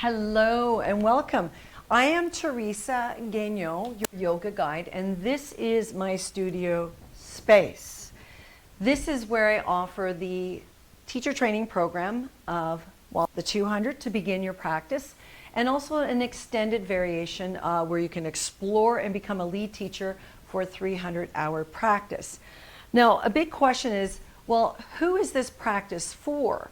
Hello and welcome. I am Teresa Gagnon, your yoga guide, and this is my studio space. This is where I offer the teacher training program of, well, the 200 to begin your practice, and also an extended variation where you can explore and become a lead teacher for a 300-hour practice. Now, a big question is, well, who is this practice for?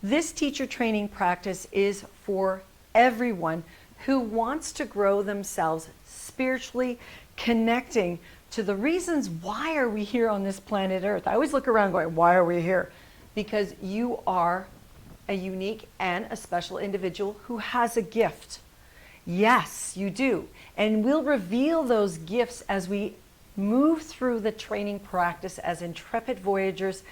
This teacher training practice is for everyone who wants to grow themselves spiritually, connecting to the reasons why are we here on this planet Earth. I always look around going, why are we here? Because you are a unique and a special individual who has a gift. Yes, you do. And we'll reveal those gifts as we move through the training practice as intrepid voyagers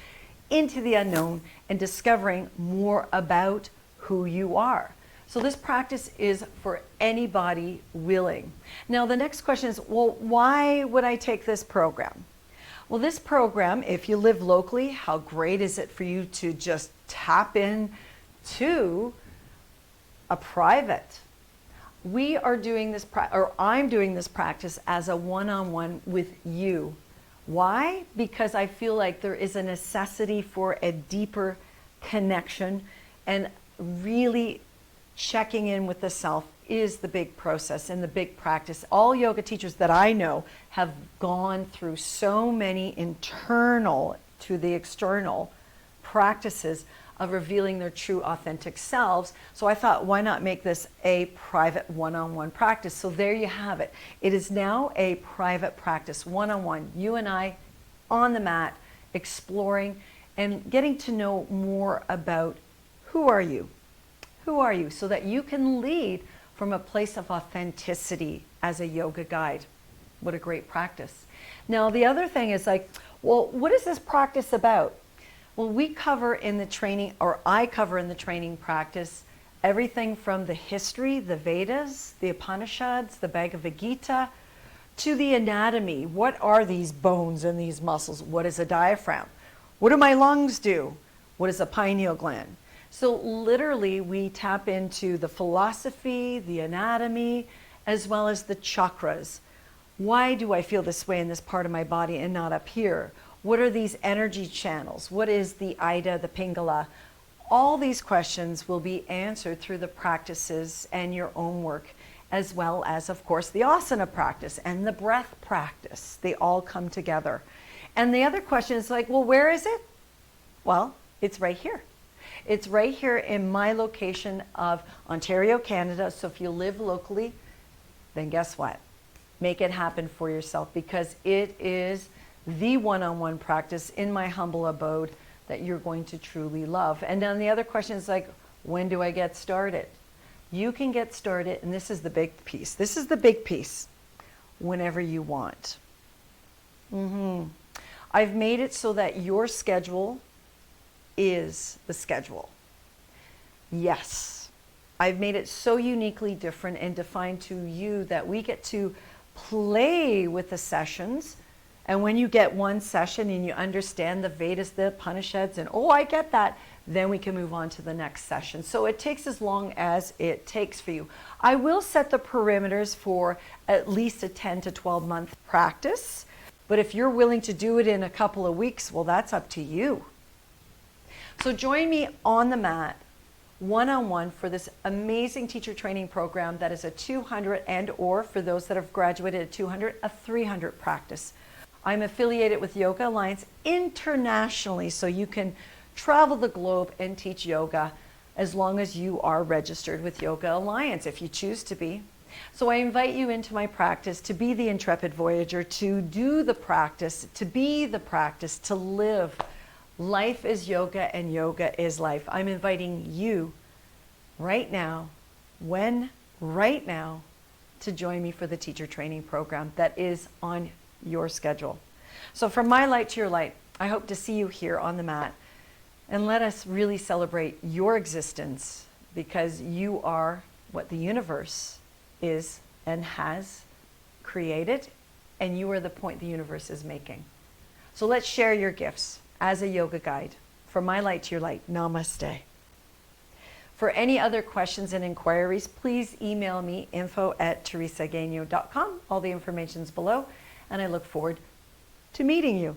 into the unknown and discovering more about who you are. So this practice is for anybody willing. Now the next question is, well, why would I take this program? Well, this program, if you live locally, how great is it for you to just tap in to a private? We are doing this, I'm doing this practice as a one-on-one with you. Why? Because I feel like there is a necessity for a deeper connection, and really checking in with the self is the big process and the big practice. All yoga teachers that I know have gone through so many internal to the external practices of revealing their true authentic selves. So I thought, why not make this a private one-on-one practice? So there you have it. It is now a private practice, one-on-one, you and I on the mat, exploring and getting to know more about who are you? Who are you? So that you can lead from a place of authenticity as a yoga guide. What a great practice. Now the other thing is like, well, what is this practice about? Well, we cover in the training, or I cover in the training practice, everything from the history, the Vedas, the Upanishads, the Bhagavad Gita, to the anatomy. What are these bones and these muscles? What is a diaphragm? What do my lungs do? What is a pineal gland? So literally we tap into the philosophy, the anatomy, as well as the chakras. Why do I feel this way in this part of my body and not up here? What are these energy channels? What is the Ida, the Pingala? All these questions will be answered through the practices and your own work, as well as, of course, the asana practice and the breath practice. They all come together. And the other question is like, well, where is it? Well, it's right here. It's right here in my location of Ontario, Canada. So if you live locally, then guess what? Make it happen for yourself, because it is the one-on-one practice in my humble abode that you're going to truly love. And then the other question is like, when do I get started? You can get started, and this is the big piece. This is the big piece. Whenever you want. I've made it so that your schedule is the schedule. Yes. I've made it so uniquely different and defined to you that we get to play with the sessions. And when you get one session and you understand the Vedas, the Upanishads, and oh, I get that, then we can move on to the next session. So it takes as long as it takes for you. I will set the perimeters for at least a 10 to 12 month practice. But if you're willing to do it in a couple of weeks, well, that's up to you. So join me on the mat, one-on-one, for this amazing teacher training program that is a 200 and or, for those that have graduated at 200, a 300 practice. I'm affiliated with Yoga Alliance internationally, so you can travel the globe and teach yoga as long as you are registered with Yoga Alliance, if you choose to be. So I invite you into my practice to be the intrepid voyager, to do the practice, to be the practice, to live. Life is yoga and yoga is life. I'm inviting you right now, right now, to join me for the teacher training program that is on your schedule. So from my light to your light, I hope to see you here on the mat, and let us really celebrate your existence, because you are what the universe is and has created, and you are the point the universe is making. So let's share your gifts as a yoga guide. From my light to your light, namaste. For any other questions and inquiries, please email me info@teresagagno.com. All the information's below, and I look forward to meeting you.